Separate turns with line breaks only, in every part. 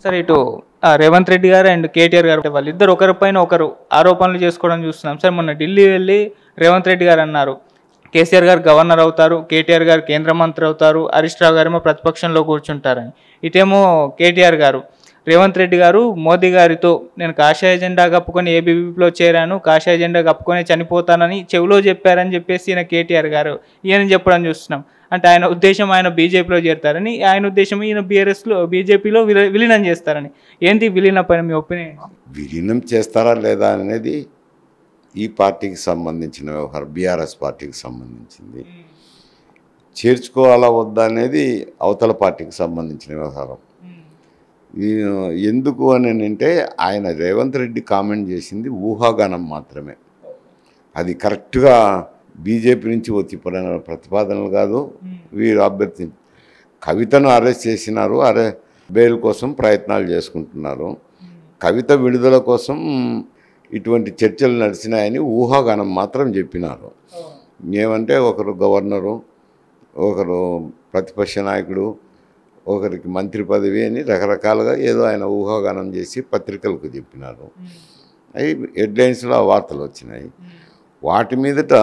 సరే ఇటు రేవంత్ రెడ్డి గారు అండ్ కేటీఆర్ గారు వాళ్ళిద్దరు ఒకరిపైన ఒకరు ఆరోపణలు చేసుకోవడం చూస్తున్నాం. సార్ మొన్న ఢిల్లీ వెళ్ళి రేవంత్ రెడ్డి గారు అన్నారు, కేసీఆర్ గారు గవర్నర్ అవుతారు, కేటీఆర్ గారు కేంద్ర మంత్రి అవుతారు, హరీష్ రావు గారేమో ప్రతిపక్షంలో కూర్చుంటారని. ఇటేమో కేటీఆర్ గారు రేవంత్ రెడ్డి గారు మోదీ గారితో నేను కాషాయ జెండా కప్పుకొని ఏబీవీపీలో చేరాను, కాషాయ జెండా కప్పుకొని చనిపోతానని చెవిలో చెప్పారని చెప్పేసి ఈయన కేటీఆర్ గారు ఈయన చెప్పడం చూస్తున్నాం. అంటే ఆయన ఉద్దేశం ఆయన బీజేపీలో చేరతారని, ఆయన ఉద్దేశం ఈయన బీజేపీలో విలీనం చేస్తారని. ఏంటి విలీన పైన మీ ఒపీనియన్?
విలీనం చేస్తారా లేదా అనేది ఈ పార్టీకి సంబంధించిన వ్యవహారం, బీఆర్ఎస్ పార్టీకి సంబంధించింది. చేర్చుకోవాలా వద్దా అనేది అవతల పార్టీకి సంబంధించిన వ్యవహారం. ఎందుకు అని అంటే ఆయన రేవంత్ రెడ్డి కామెంట్ చేసింది ఊహాగానం మాత్రమే. అది కరెక్ట్గా బీజేపీ నుంచి వచ్చిన ప్రతిపాదనలు కాదు. వీరు అభ్యర్థి కవితను అరెస్ట్ చేసినారు, బెయిల్ కోసం ప్రయత్నాలు చేసుకుంటున్నారు. కవిత విడుదల కోసం ఇటువంటి చర్చలు నడిచినాయని ఊహాగానం మాత్రం చెప్పినారు. ఏమంటే ఒకరు గవర్నరు, ఒకరు ప్రతిపక్ష నాయకుడు, ఒకరికి మంత్రి పదవి అని రకరకాలుగా ఏదో ఆయన ఊహాగానం చేసి పత్రికలకు చెప్పినారు. అవి హెడ్లైన్స్లో ఆ వార్తలు వచ్చినాయి. వాటి మీదట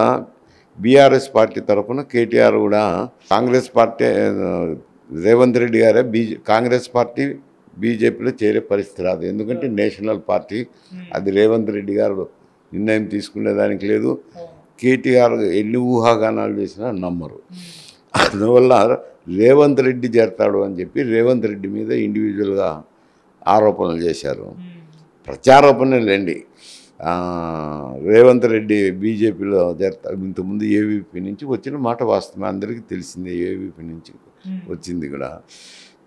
బీఆర్ఎస్ పార్టీ తరఫున కేటీఆర్ కూడా కాంగ్రెస్ పార్టీ రేవంత్ రెడ్డి గారే కాంగ్రెస్ పార్టీ బీజేపీలో చేరే పరిస్థితి రాదు. ఎందుకంటే నేషనల్ పార్టీ అది, రేవంత్ రెడ్డి గారు నిర్ణయం తీసుకునేదానికి లేదు. కేటీఆర్ ఎన్ని ఊహాగానాలు చేసినా నమ్మరు. అందువల్ల రేవంత్ రెడ్డి చేరతాడు అని చెప్పి రేవంత్ రెడ్డి మీద ఇండివిజువల్గా ఆరోపణలు చేశారు. ప్రత్యారోపణలేండి. రేవంత్ రెడ్డి బీజేపీలో చేరతాడు. ఇంతకుముందు ఏవీపీ నుంచి వచ్చిన మాట వాస్తవమే, అందరికీ తెలిసిందే. ఏవీపీ నుంచి వచ్చింది కూడా.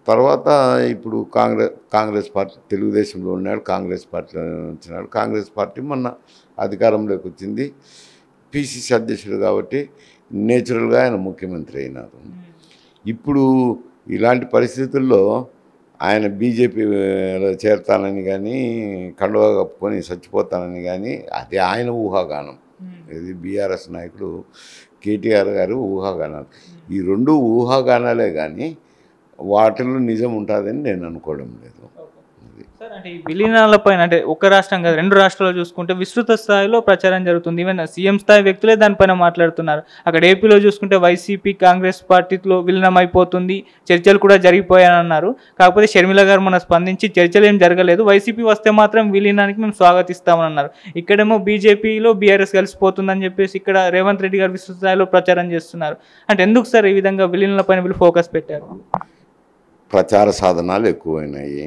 తర్వాత ఇప్పుడు కాంగ్రెస్ పార్టీ తెలుగుదేశంలో ఉన్నాడు, కాంగ్రెస్ పార్టీలో వచ్చినాడు. కాంగ్రెస్ పార్టీ మొన్న అధికారంలోకి వచ్చింది. పిసిసి అధ్యక్షుడు కాబట్టి నేచురల్గా ఆయన ముఖ్యమంత్రి అయినారు. ఇప్పుడు ఇలాంటి పరిస్థితుల్లో ఆయన బీజేపీలో చేరతానని కానీ, కండువా కప్పుకొని చచ్చిపోతానని కానీ అది ఆయన ఊహాగానం. ఇది బీఆర్ఎస్ నాయకుడు కేటీఆర్ గారు ఊహాగానాలు. ఈ రెండు ఊహాగానాలే కానీ వాటిల్లో నిజం ఉంటుందని నేను అనుకోవడం లేదు.
సార్ అంటే ఈ విలీనాల పైన అంటే ఒక రాష్ట్రం కాదు, రెండు రాష్ట్రాలు చూసుకుంటే విస్తృత స్థాయిలో ప్రచారం జరుగుతుంది. ఈవెన్ సీఎం స్థాయి వ్యక్తులే దానిపైన మాట్లాడుతున్నారు. అక్కడ ఏపీలో చూసుకుంటే వైసీపీ కాంగ్రెస్ పార్టీలో విలీనం అయిపోతుంది, చర్చలు కూడా జరిగిపోయాయని అన్నారు. కాకపోతే షర్మిల గారు మొన్న స్పందించి చర్చలు ఏం జరగలేదు, వైసీపీ వస్తే మాత్రం విలీనానికి మేము స్వాగతిస్తామని అన్నారు. ఇక్కడేమో బీజేపీలో బీఆర్ఎస్ కలిసిపోతుందని చెప్పేసి ఇక్కడ రేవంత్ రెడ్డి గారు విస్తృత స్థాయిలో ప్రచారం చేస్తున్నారు. అంటే ఎందుకు సార్ ఈ విధంగా విలీనాల పైన వీళ్ళు ఫోకస్ పెట్టారు?
ప్రచార సాధనాలు ఎక్కువైనాయి.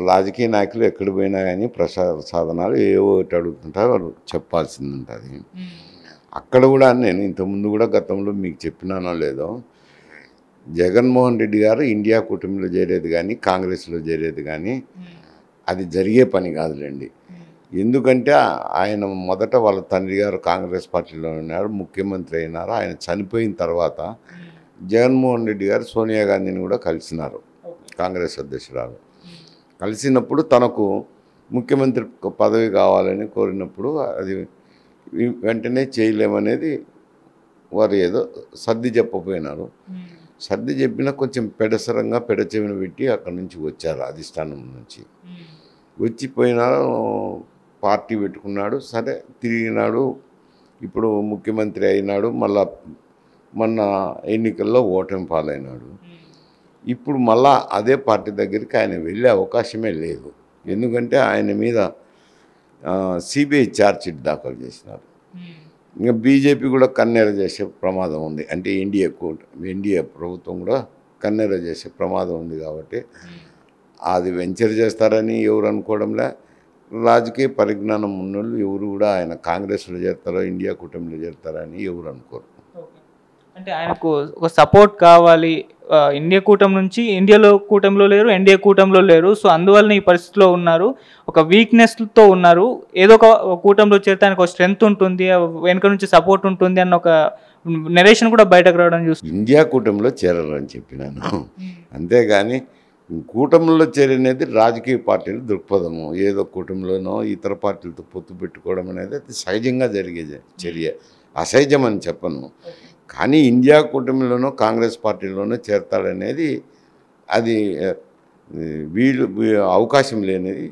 రాజకీయ నాయకులు ఎక్కడ పోయినా కానీ ప్రచార సాధనాలు ఏవో ఒకటి అడుగుతుంటారు, వాళ్ళు చెప్పాల్సింది ఉంటుంది. అక్కడ కూడా నేను ఇంతకుముందు కూడా గతంలో మీకు చెప్పినానో లేదో, జగన్మోహన్ రెడ్డి గారు ఇండియా కూటమిలో చేరేది కానీ కాంగ్రెస్లో చేరేది కానీ అది జరిగే పని కాదులేండి. ఎందుకంటే ఆయన మొదట వాళ్ళ తండ్రి గారు కాంగ్రెస్ పార్టీలో ఉన్నారు, ముఖ్యమంత్రి అయినారు. ఆయన చనిపోయిన తర్వాత జగన్మోహన్ రెడ్డి గారు సోనియా గాంధీని కూడా కలిసినారు, కాంగ్రెస్ అధ్యక్షురాలు. కలిసినప్పుడు తనకు ముఖ్యమంత్రి పదవి కావాలని కోరినప్పుడు అది వెంటనే చేయలేమనేది వారు ఏదో సర్ది చెప్పపోయినారు. సర్ది చెప్పినా కొంచెం పెడసరంగా పెడచెవిన పెట్టి అక్కడి నుంచి వచ్చారు, అధిష్టానం నుంచి వచ్చిపోయినారు. పార్టీ పెట్టుకున్నాడు, సరే తిరిగినాడు, ఇప్పుడు ముఖ్యమంత్రి అయినాడు. మొన్న ఎన్నికల్లో ఓటమి పాలైనాడు. ఇప్పుడు మళ్ళా అదే పార్టీ దగ్గరికి ఆయన వెళ్ళే అవకాశమే లేదు. ఎందుకంటే ఆయన మీద సిబిఐ ఛార్జ్షీట్ దాఖలు చేసినారు. ఇంకా బీజేపీ కూడా కన్నెర చేసే ప్రమాదం ఉంది. అంటే ఎన్డీఏ ప్రభుత్వం కూడా కన్నెర చేసే ప్రమాదం ఉంది. కాబట్టి అది వెంచర్ చేస్తారని ఎవరు అనుకోవడంలే. రాజకీయ పరిజ్ఞానం ఉన్నోళ్ళు ఎవరు కూడా ఆయన కాంగ్రెస్లో చేరతారో ఇండియా కూటమిలో చేరతారని ఎవరు అనుకోరు.
అంటే ఆయనకు ఒక సపోర్ట్ కావాలి. ఇండియా కూటమి నుంచి ఇండియాలో కూటమిలో లేరు, ఎన్డీఏ కూటమిలో లేరు. సో అందువల్ల ఈ పరిస్థితిలో ఉన్నారు, ఒక వీక్నెస్తో ఉన్నారు. ఏదో ఒక కూటమిలో చేరితే ఆయనకు ఒక స్ట్రెంగ్త్ ఉంటుంది, వెనుక నుంచి సపోర్ట్ ఉంటుంది అన్న ఒక నెరేషన్ కూడా బయటకు రావడం చూస్తుంది.
ఇండియా కూటమిలో చేరాలని చెప్పినాను, అంతేగాని కూటమిలో చేరనేది రాజకీయ పార్టీల దృక్పథము. ఏదో కూటమిలోనో ఇతర పార్టీలతో పొత్తు పెట్టుకోవడం అనేది అది సహజంగా జరిగే చర్య, అసహజం అని చెప్పను. కానీ ఇండియా కూటమిలోనో కాంగ్రెస్ పార్టీలోనో చేరతాడనేది అది వీళ్ళు అవకాశం లేనిది